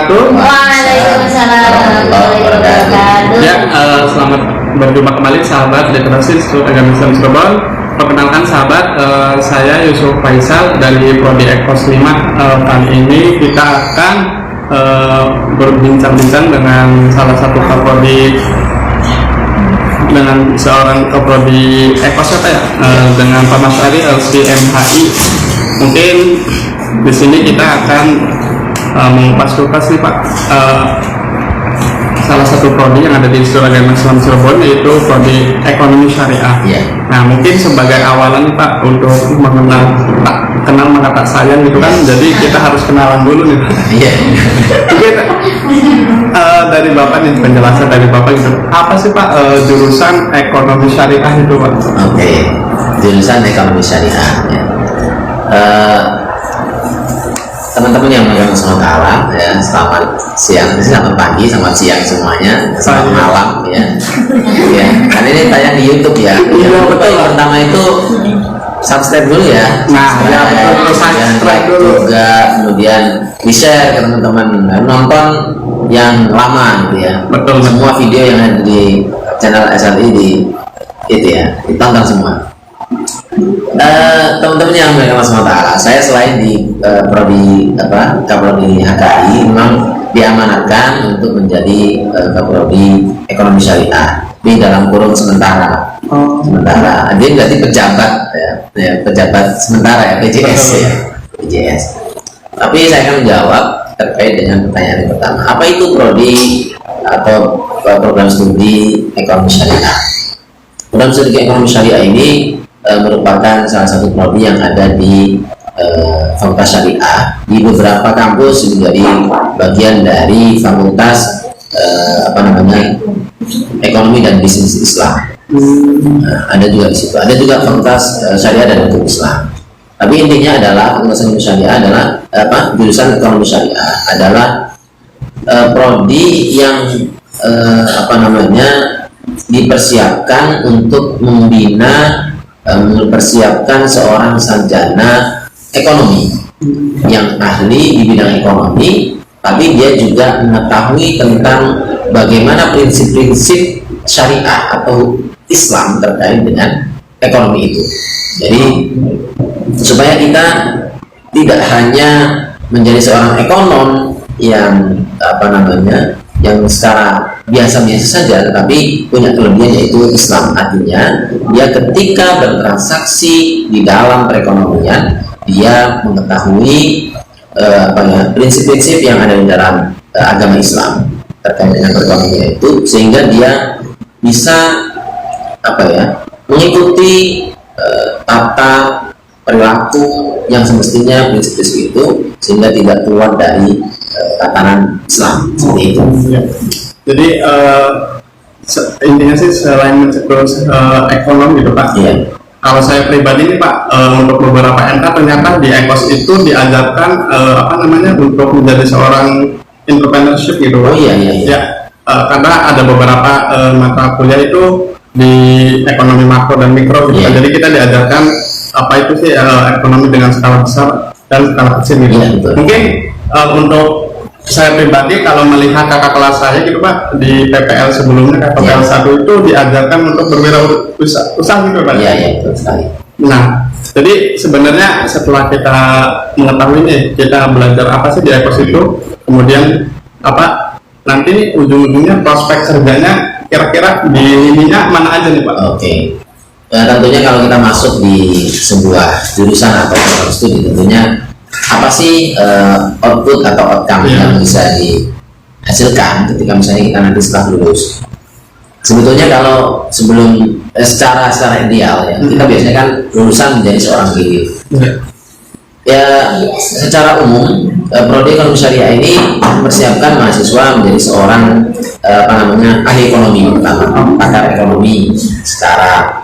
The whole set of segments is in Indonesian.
wabarakatuh. Waalaikumsalam warahmatullahi wabarakatuh. Ya, selamat berjumpa kembali sahabat literasi Institut Agama Islam Cirebon. Perkenalkan sahabat, saya Yusuf Faisal dari Prodi Ekos 5. Kali ini kita akan berbincang-bincang dengan salah satu kaprodi, dengan seorang kaprodi Ekos apa ya, dengan Pak Mas Ari LCMHI. Mungkin di sini kita akan mengupas nih Pak, salah satu prodi yang ada di Institut Agama Islam Cirebon, yaitu prodi Ekonomi Syariah. Ya. Nah, mungkin sebagai awalan Pak, untuk mengenal kenal maka tak sayang gitu kan, jadi kita harus kenalan dulu nih. Iya. Mungkin dari Bapak nih, penjelasan dari Bapak gitu, apa sih Pak jurusan Ekonomi Syariah itu Pak? Oke, jurusan Ekonomi Syariah. Ya. Teman-teman yang megang sementara ya, selamat siang, selamat pagi, selamat siang semuanya, selamat malam ya. Ya, kan ini tayang di YouTube ya. Yang betul. Pertama itu subscribe dulu ya. Nah, ya betul, subscribe dulu. Juga kemudian di share ke teman-teman, nonton yang lama gitu ya. Betul. Semua video yang ada di channel SLI di itu ya, ditonton semua. Teman-teman yang megang sementara, saya selain di prodi Kaprodi HKI, memang diamanatkan untuk menjadi Kaprodi Ekonomi Syariah di dalam kurung sementara. Sementara, dia berarti pejabat ya, pejabat sementara ya, PJS ya, PJS. Tapi saya akan menjawab terkait dengan pertanyaan yang pertama. Apa itu prodi atau program studi Ekonomi Syariah? Program studi Ekonomi Syariah ini merupakan salah satu prodi yang ada di Fakultas Syariah di beberapa kampus, menjadi bagian dari Fakultas Ekonomi dan Bisnis Islam. Ada juga di situ. Ada juga Fakultas Syariah dan Hukum Islam. Tapi intinya adalah Fakultas Ekonomi Syariah adalah jurusan Ekonomi Syariah adalah prodi yang dipersiapkan untuk membina, mempersiapkan seorang sarjana ekonomi yang ahli di bidang ekonomi, tapi dia juga mengetahui tentang bagaimana prinsip-prinsip syariah atau Islam terkait dengan ekonomi itu. Jadi supaya kita tidak hanya menjadi seorang ekonom yang yang secara biasa-biasa saja, tetapi punya kelebihan yaitu Islam. Artinya dia ketika bertransaksi di dalam perekonomian, dia mengetahui prinsip-prinsip yang ada di dalam agama Islam terkait dengan perekonomian itu, sehingga dia bisa mengikuti tata perilaku yang semestinya prinsip-prinsip itu, sehingga tidak keluar dari tatanan Islam seperti itu. Ya. Jadi intinya sih selain mencetus ekonomi gitu Pak. Iya. Kalau saya pribadi nih Pak, untuk beberapa NK ternyata di Ekos itu diajarkan untuk menjadi seorang entrepreneurship gitu Pak. Oh iya. Ya, karena ada beberapa mata kuliah itu di ekonomi makro dan mikro gitu. Iya. Jadi kita diajarkan apa itu sih ekonomi dengan skala besar dan skala kecil gitu. Iya, betul. Mungkin untuk saya pribadi kalau melihat kakak kelas saya gitu Pak, di PPL sebelumnya, PPL 1 itu diajarkan untuk berwirausaha gitu Pak. Iya, betul sekali. Nah, jadi sebenarnya setelah kita mengetahui nih, kita belajar apa sih di Ekos itu, kemudian nanti ujung-ujungnya prospek kerjanya kira-kira di ininya mana aja nih Pak? Oke. Tentunya kalau kita masuk di sebuah jurusan atau program studi, tentunya apa sih output atau outcome yang bisa dihasilkan ketika misalnya kita nanti setelah lulus. Sebetulnya kalau sebelum secara ideal ya, kita biasanya kan lulusan menjadi seorang guru. Ya, secara umum prodi Ekonomi Syariah ini mempersiapkan mahasiswa menjadi seorang ahli ekonomi, pertama pakar ekonomi secara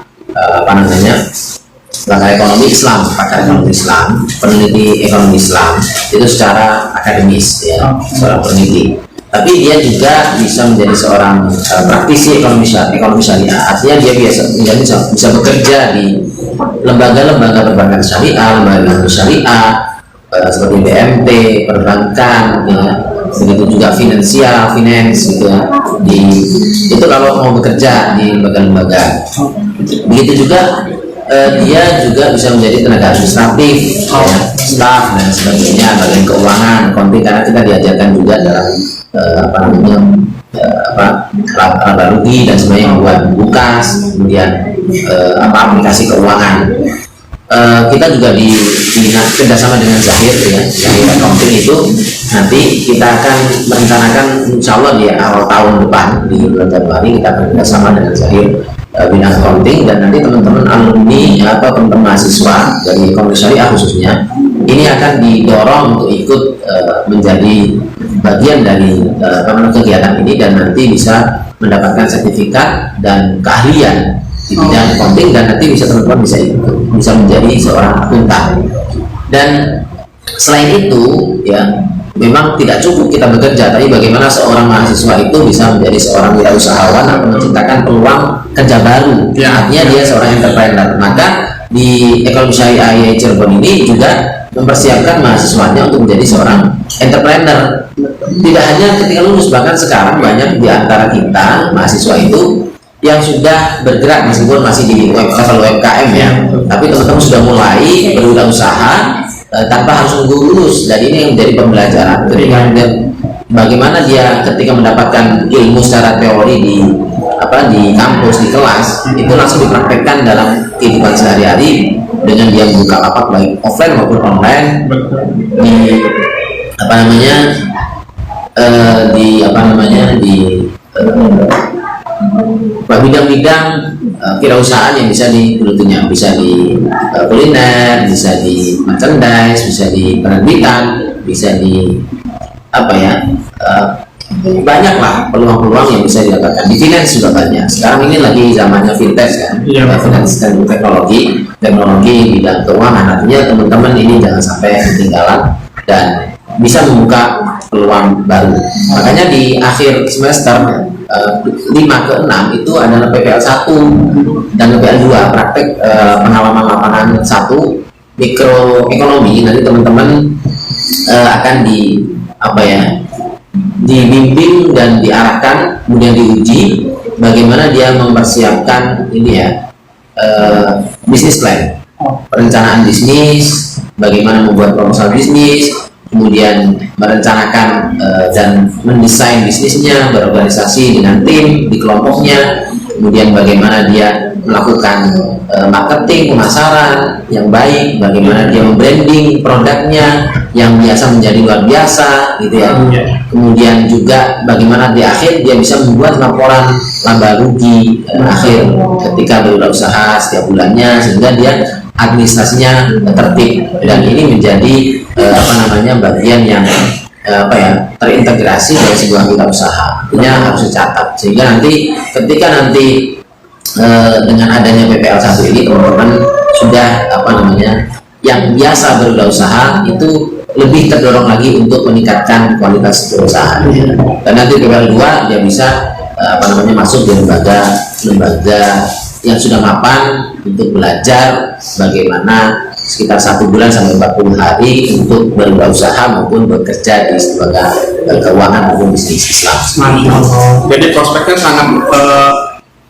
pakar ekonomi Islam, pakar ekonomi Islam, peneliti ekonomi Islam itu secara akademis ya, seorang peneliti. Tapi dia juga bisa menjadi seorang praktisi ekonomi syariah. Artinya dia bisa bekerja di lembaga-lembaga perbankan syariah, lembaga syariah seperti BMT, perbankan, ya, begitu juga finance gitu ya. Itu kalau mau bekerja di lembaga-lembaga. Begitu juga dia juga bisa menjadi tenaga administratif, ya, staff dan sebagainya, bagian keuangan, accounting, karena kita diajarkan juga dalam laba rugi dan sebagainya, membuat bukas, kemudian aplikasi keuangan. Kita juga kerjasama dengan Zahir ya, Zahir Accounting itu nanti kita akan merencanakan insya Allah di awal tahun depan di bulan Januari kita akan kerjasama dengan Zahir bidang accounting, dan nanti teman-teman alumni atau teman-teman mahasiswa dari Ekonomi Syariah khususnya ini akan didorong untuk ikut menjadi bagian dari kegiatan ini dan nanti bisa mendapatkan sertifikat dan keahlian di bidang accounting, dan nanti bisa teman-teman bisa menjadi seorang akuntan. Dan selain itu ya memang tidak cukup kita bekerja, tapi bagaimana seorang mahasiswa itu bisa menjadi seorang wirausahawan atau menciptakan peluang kerja baru, artinya dia seorang entrepreneur. Maka di Ekonomi Syariah IAI Cirebon ini juga mempersiapkan mahasiswanya untuk menjadi seorang entrepreneur. Tidak hanya ketika lulus, bahkan sekarang banyak di antara kita mahasiswa itu yang sudah bergerak meskipun masih di level UMKM ya, tapi teman-teman sudah mulai berwirausaha tanpa harus menunggu lulus. Dan ini yang menjadi pembelajaran ketika bagaimana dia ketika mendapatkan ilmu secara teori di kampus, di kelas, itu langsung dipraktekkan dalam kehidupan sehari-hari dengan dia membuka lapak baik offline maupun online di bidang-bidang kewirausahaan yang bisa digelutinya, bisa di kuliner, bisa di merchandise, bisa di penerbitan, bisa di banyak lah peluang-peluang yang bisa didapatkan. Di finance juga banyak. Sekarang ini lagi zamannya fintech kan, finance dan teknologi bidang keuangan. Artinya teman-teman ini jangan sampai ketinggalan dan bisa membuka peluang baru. Makanya di akhir semester 5 ke 6 itu adalah PPL 1 dan PPL 2 praktek pengalaman lapangan 1 mikroekonomi. Nanti teman-teman akan dibimbing dan diarahkan, kemudian diuji bagaimana dia mempersiapkan bisnis plan, perencanaan bisnis, bagaimana membuat proposal bisnis, kemudian merencanakan dan mendesain bisnisnya, berorganisasi dengan tim di kelompoknya, kemudian bagaimana dia melakukan marketing, pemasaran yang baik, bagaimana dia membranding produknya yang biasa menjadi luar biasa gitu ya. Kemudian juga bagaimana di akhir dia bisa membuat laporan laba rugi akhir ketika berwirausaha setiap bulannya, sehingga dia administrasinya tertib, dan ini menjadi bagian yang terintegrasi dari sebuah wirausaha. Artinya harus dicatat sehingga nanti ketika dengan adanya PPL 1 ini teman-teman sudah yang biasa berwirausaha itu lebih terdorong lagi untuk meningkatkan kualitas perusahaan. Dan nanti PPL 2 dia bisa masuk di lembaga yang sudah mapan untuk belajar bagaimana sekitar 1 bulan sampai 40 hari untuk berwirausaha maupun bekerja di lembaga keuangan maupun bisnis Islam. Jadi prospeknya sangat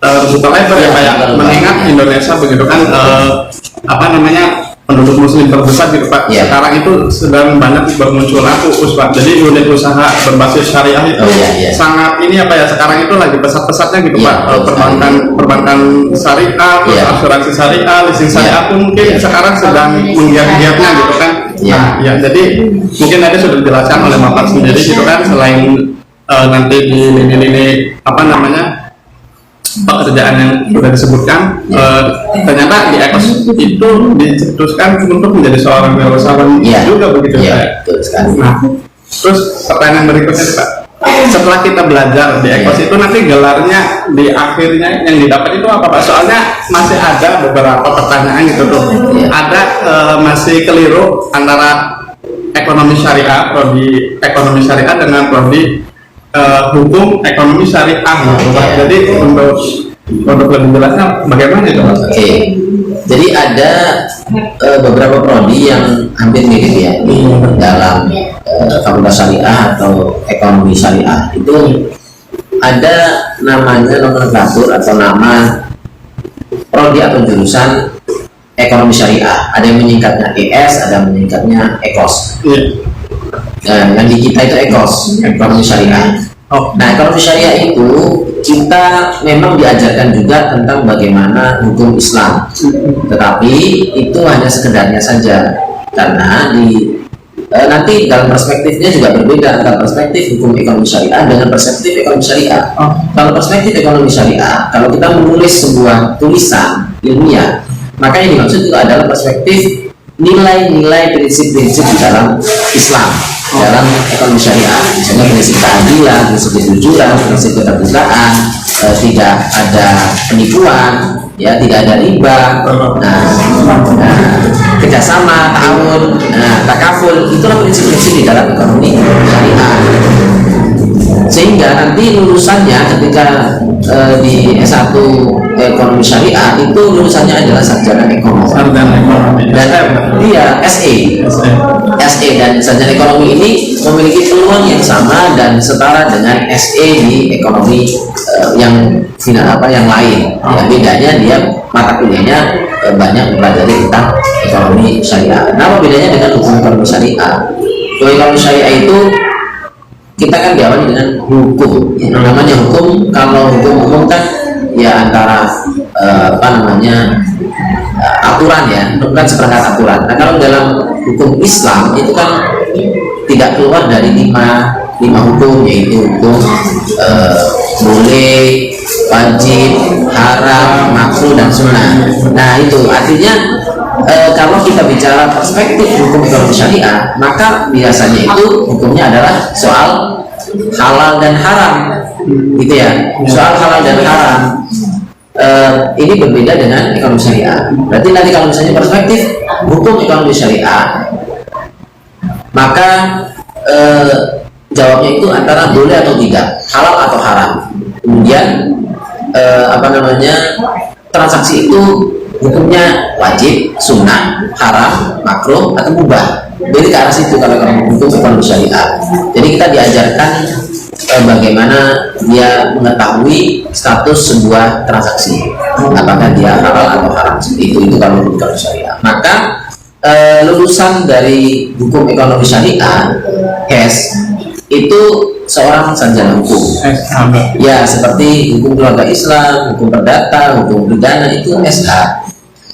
terbuka lebar ya Pak ya, mengingat Indonesia begitu kan penduduk muslim terbesar gitu Pak. Sekarang itu sedang banyak bermunculan Pak. Jadi unit usaha berbasis syariah itu sangat sekarang itu lagi pesat-pesatnya gitu Pak. Perbankan syariah, asuransi syariah, leasing syariah pun mungkin sekarang sedang menggiat-giatnya gitu kan. Ya jadi mungkin tadi sudah dijelaskan oleh Bapak sendiri gitu kan, selain nanti di lini-lini pekerjaan yang sudah disebutkan, ternyata di Ekos itu dicetuskan untuk menjadi seorang wirausahawan juga begitu ya. Nah, terus pertanyaan berikutnya Pak, setelah kita belajar di Ekos itu nanti gelarnya di akhirnya yang didapat itu apa Pak? Soalnya masih ada beberapa pertanyaan gitu tuh, ada masih keliru antara ekonomi syariah, prodi ekonomi syariah dengan prodi hukum ekonomi syariah gitu Pak. Jadi untuk Untuk lebih jelasnya bagaimana itu Pak? Oke, jadi ada beberapa prodi yang hampir mirip ya di dalam fakultas syariah atau ekonomi syariah. Itu ada namanya nomenklatur atau nama prodi atau jurusan ekonomi syariah. Ada yang menyingkatnya ES, ada yang menyingkatnya EKOS. Yang di kita itu EKOS, ekonomi syariah. Nah, ekonomi syariah itu kita memang diajarkan juga tentang bagaimana hukum Islam, tetapi itu hanya sekedarnya saja, karena nanti dalam perspektifnya juga berbeda antara perspektif hukum ekonomi syariah dengan perspektif ekonomi syariah. Kalau perspektif ekonomi syariah, kalau kita menulis sebuah tulisan ilmiah, maka yang dimaksud itu adalah perspektif nilai-nilai prinsip-prinsip di dalam Islam, dalam ekonomi syariah, misalnya prinsip keadilan, prinsip kejujuran, prinsip keterbukaan, tidak ada penipuan, ya, tidak ada riba, kerjasama, ta'awun, takaful, itulah prinsip-prinsip di dalam ekonomi syariah. Sehingga nanti lulusannya ketika di S1 ekonomi syariah itu lulusannya adalah sarjana ekonomi. Dan dia SE dan sarjana ekonomi ini memiliki peluang yang sama dan setara dengan SE di ekonomi yang lain. Ya, bedanya dia mata kuliahnya banyak mempelajari tentang ekonomi syariah. Kenapa bedanya dengan hukum ekonomi syariah? Hukum ekonomi syariah itu kita kan diawali dengan hukum. Ya, namanya hukum, kalau hukum umum kan ya antara aturan ya, bukan seperangkat aturan. Nah, kalau dalam hukum Islam itu kan tidak keluar dari lima hukum, yaitu hukum boleh, wajib, haram, makruh, dan sunnah. Nah, itu artinya kalau kita bicara perspektif hukum ekonomi syariah, maka biasanya itu hukumnya adalah soal halal dan haram, gitu ya. Soal halal dan haram ini berbeda dengan ekonomi syariah. Berarti nanti kalau misalnya perspektif hukum ekonomi syariah, maka jawabnya itu antara boleh atau tidak, halal atau haram. Kemudian transaksi itu hukumnya wajib, sunnah, haram, makruh, atau mubah. Jadi ke arah situ kalau hukum ekonomi syariah. Jadi kita diajarkan bagaimana dia mengetahui status sebuah transaksi, apakah dia halal atau haram. Itu kalau hukum ekonomi syariah. Maka lulusan dari hukum ekonomi syariah HES itu seorang sarjana hukum. Ya, seperti hukum keluarga Islam, hukum perdata, hukum pidana, itu SH.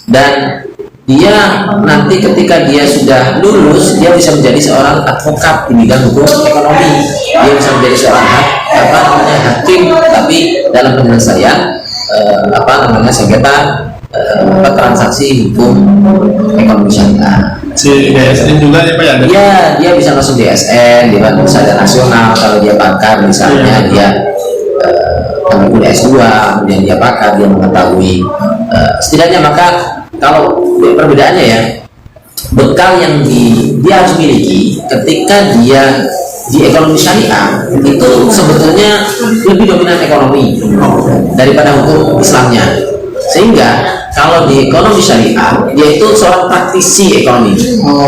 Dan dia nanti ketika dia sudah lulus, dia bisa menjadi seorang advokat di bidang hukum ekonomi. Dia bisa menjadi seorang hakim, tapi dalam penyelesaian sengketa transaksi hukum ekonomi syariah. Si DSN juga ya Pak ya? Iya, dia bisa masuk DSN, dia bisa ada nasional kalau dia pakar, misalnya dia kuliah S2, kemudian dia pakar, dia mengetahui setidaknya. Maka kalau perbedaannya ya, bekal yang dia harus miliki ketika dia di ekonomi syariah itu sebetulnya lebih dominan ekonomi daripada hukum Islamnya. Sehingga kalau di ekonomi syariah dia itu seorang praktisi ekonomi.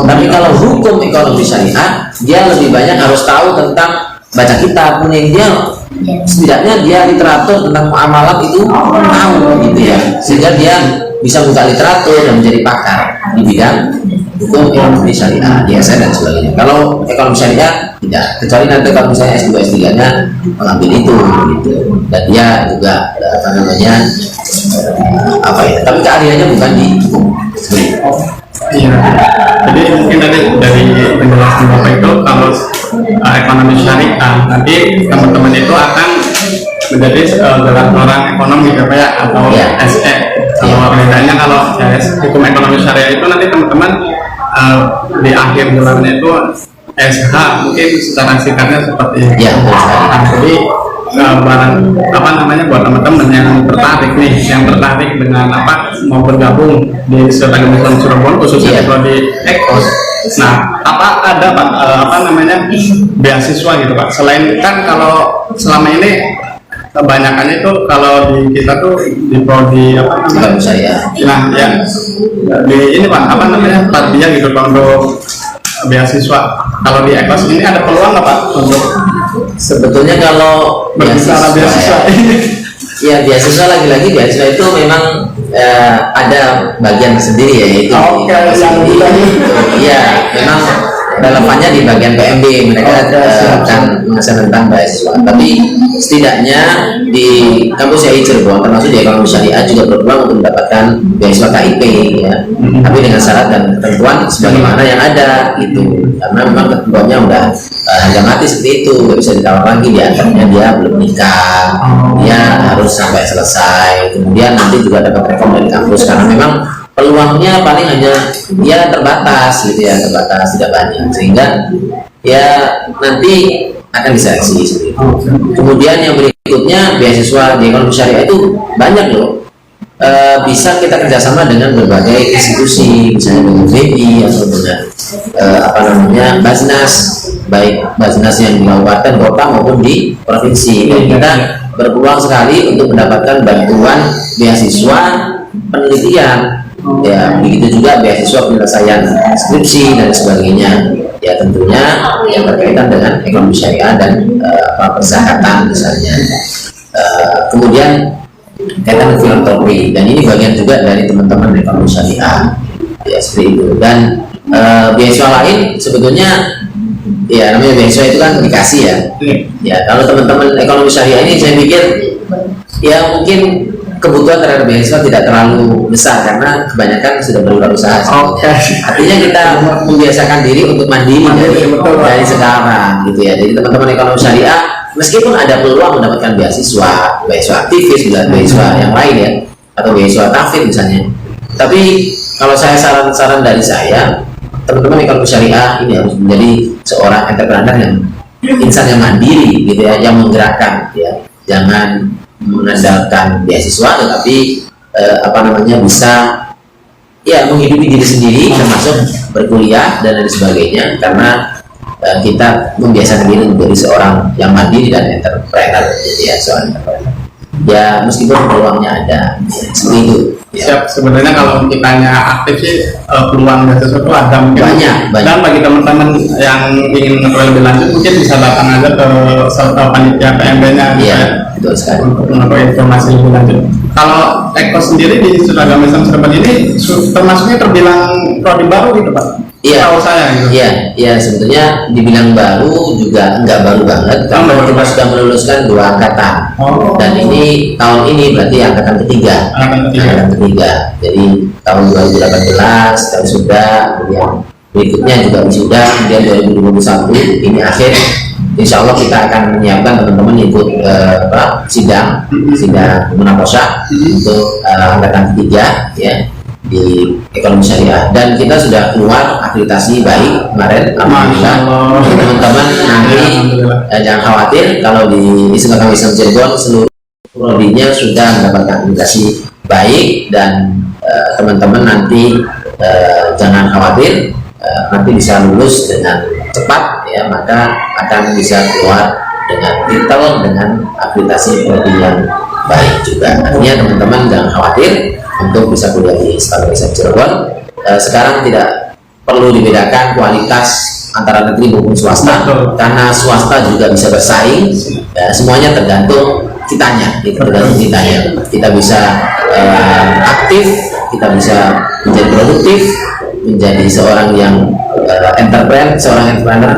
Tapi kalau hukum ekonomi syariah dia lebih banyak harus tahu tentang baca kitab, kemudian dia setidaknya dia literatur tentang muamalat itu tahu, gitu ya. Sehingga dia bisa buka literatur dan menjadi pakar di bidang hukum ekonomi syariah, ISN dan sebagainya. Kalau ekonomi syariah tidak, kecuali nanti kalau misalnya S2 S3-nya mengambil itu, gitu. Dan dia juga tapi keahliannya bukan di hukum. Iya. Jadi mungkin dari penjelasan Bapak itu, kalau ekonomi syariah nanti teman-teman itu akan menjadi gelar orang ekonomi ya atau SE. Kalau bedanya kalau hukum ekonomi syariah itu nanti teman-teman di akhir gelarnya itu SH, mungkin secara singkatnya seperti itu. Jadi buat teman-teman yang tertarik dengan mau bergabung di Sekolah Islam Cirebon, khususnya di EKOS. Nah, ada beasiswa gitu Pak? Selain kan kalau selama ini kebanyakan itu kalau di kita tuh di prodi apa Kalau namanya? saya Nah, ya di ini Pak, apa namanya? Tadinya gitu Pak untuk beasiswa. Kalau di Ekos ini ada peluang nggak Pak untuk sebetulnya kalau berbicara beasiswa? ya beasiswa lagi-lagi beasiswa itu memang ada bagian sendiri ya, yaitu Oke, yang di, iya memang relevannya di bagian PMB mereka akan mengasah tentang beasiswa. Tapi setidaknya di kampus YAI Cirebon termasuk di ekonomi syariah juga berpeluang untuk mendapatkan beasiswa KIP ya. Tapi dengan syarat dan ketentuan sebagaimana yang ada gitu. Karena memang ketentuannya udah harga mati seperti itu, nggak bisa ditawar lagi. Di antaranya dia belum nikah, dia harus sampai selesai. Kemudian nanti juga dapat rekom dari kampus karena memang peluangnya paling hanya ya terbatas gitu ya, terbatas tidak banyak, sehingga ya nanti akan diseleksi seperti itu. Kemudian yang berikutnya beasiswa di ekonomi syariah itu banyak loh. Bisa kita kerjasama dengan berbagai institusi, misalnya dengan BI atau dengan apa namanya Basnas, baik Basnas yang di kabupaten kota maupun di provinsi. Dan kita berpeluang sekali untuk mendapatkan bantuan beasiswa penelitian. Ya, begitu juga beasiswa penyelesaian skripsi dan sebagainya. Ya tentunya yang berkaitan dengan ekonomi syariah dan kesehatan misalnya. Kemudian kaitan filantropi, dan ini bagian juga dari teman-teman ekonomi syariah. Ya seperti itu. Dan beasiswa lain sebetulnya ya namanya beasiswa itu kan dikasih ya. Ya kalau teman-teman ekonomi syariah ini saya pikir ya mungkin kebutuhan terhadap beasiswa tidak terlalu besar karena kebanyakan sudah berwirausaha. Artinya kita membiasakan diri untuk mandiri dari sekarang gitu ya. Jadi teman-teman ekonomi syariah meskipun ada peluang mendapatkan beasiswa aktivis, beasiswa yang lain ya, atau beasiswa tahfidz misalnya. Tapi kalau saya saran-saran dari saya, teman-teman ekonomi syariah ini harus menjadi seorang entrepreneur yang insan yang mandiri gitu ya, yang menggerakkan ya. Jangan mengandalkan beasiswa tetapi apa namanya bisa ya menghidupi diri sendiri termasuk berkuliah dan lain sebagainya, karena kita membiasakan diri menjadi seorang yang mandiri dan entrepreneur gitu ya, seorang entrepreneur ya meskipun peluangnya ada seperti itu ya. Siap, sebenarnya kalau kitanya aktif sih peluang beasiswa itu ada mungkin banyak. Dan bagi teman-teman yang ingin mengetahui lebih lanjut mungkin bisa datang aja ke panitia PMB-nya Iya, betul sekali. untuk mengetahui informasi lebih lanjut. Kalau Eko sendiri di Seragam Islam Cirebon ini termasuknya terbilang prodi baru gitu Pak? Iya, Tahu saya gitu. Iya, sebetulnya dibilang baru juga enggak baru banget karena kita sudah meluluskan 2 angkatan. Dan ini tahun ini berarti angkatan ketiga. Angkatan ketiga. Jadi tahun 2018 kita sudah, kemudian berikutnya juga wisuda, kemudian 2021 ini akhir. Insya Allah kita akan menyiapkan teman-teman ikut sidang munakasyah untuk angkatan ketiga ya di ekonomi syariah, dan kita sudah keluar akreditasi baik kemarin. Alhamdulillah teman-teman nanti jangan khawatir kalau di Seragam Islam Cirebon seluruh prodinya sudah mendapatkan akreditasi baik, dan teman-teman nanti jangan khawatir, nanti bisa lulus dengan cepat ya, maka akan bisa keluar dengan titel dengan akreditasi prodi yang baik juga. Artinya teman-teman jangan khawatir untuk bisa kuliah di Seragam Islam Cirebon. Sekarang tidak perlu dibedakan kualitas antara negeri maupun swasta, karena swasta juga bisa bersaing. Semuanya tergantung kitanya, tergantung kitanya. Kita bisa aktif, kita bisa menjadi produktif, menjadi seorang yang seorang entrepreneur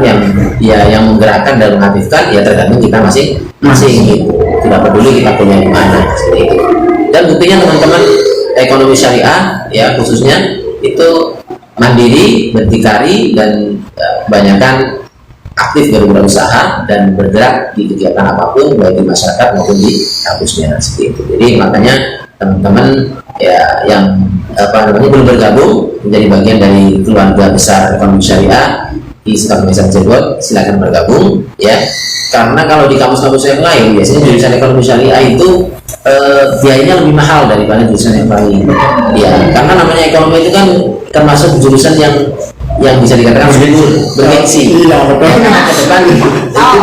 yang menggerakkan dan mengaktifkan, ya tergantung kita masing-masing gitu. Tidak peduli kita punya di mana seperti itu. Dan buktinya teman-teman ekonomi syariah ya khususnya itu mandiri, berdikari, dan kebanyakan aktif berwirausaha dan bergerak di kegiatan apapun baik di masyarakat maupun di kampusnya seperti itu. Jadi makanya teman-teman ya yang belum bergabung menjadi bagian dari keluarga besar ekonomi syariah di Seragam Islam Cirebon, silakan bergabung ya. Karena kalau di kampus-kampus yang lain biasanya jurusan ekonomi syariah itu biayanya lebih mahal daripada jurusan yang lain ya, karena namanya ekonomi itu kan termasuk jurusan yang yang bisa dikatakan bergengsi. Iya, betul. Karena ke depan itu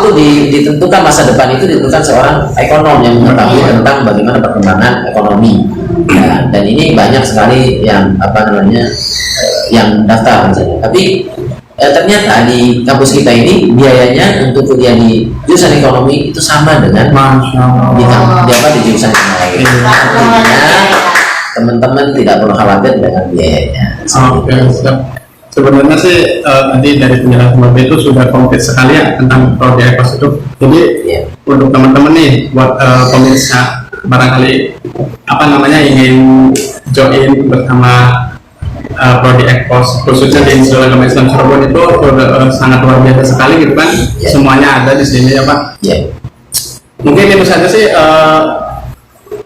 tuh ditentukan, masa depan itu ditentukan seorang ekonom yang mengetahui tentang bagaimana perkembangan ekonomi. Ya, dan ini banyak sekali yang yang daftar misalnya. Tapi ternyata di kampus kita ini biayanya untuk kuliah di jurusan ekonomi itu sama dengan di jurusan yang lain. Artinya teman-teman tidak perlu khawatir dengan biayanya. Oke, siap. Sebenarnya sih tadi dari penjelasan Bapak itu sudah konkret sekali ya tentang prodi ekos itu. Jadi untuk teman-teman nih, buat pemirsa barangkali ingin join bersama prodi ekos khususnya di Institut Agama Islam Cirebon itu sangat luar biasa sekali gitu kan. Semuanya ada di sini ya Pak. Mungkin itu saja sih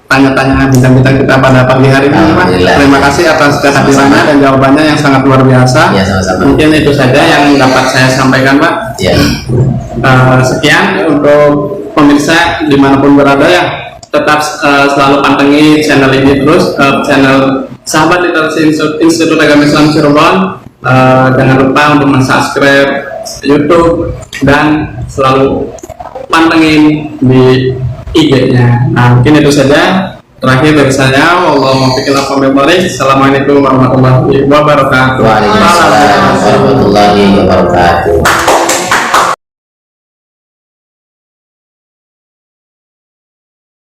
tanya-tanya bintang-bintang kita pada pagi hari ini Pak. Terima kasih atas kehadirannya dan jawabannya yang sangat luar biasa. Sama-sama. Mungkin itu saja yang dapat saya sampaikan Pak. Sekian untuk pemirsa dimanapun berada ya, tetap selalu pantengin channel ini terus, channel Sahabat Literasi Institut Agama Islam Cirebon. Jangan lupa untuk subscribe YouTube dan selalu pantengin di IG-nya. Nah, mungkin itu saja. Terakhir dari saya, Assalamualaikum warahmatullahi wabarakatuh. Waalaikumsalam warahmatullahi wabarakatuh.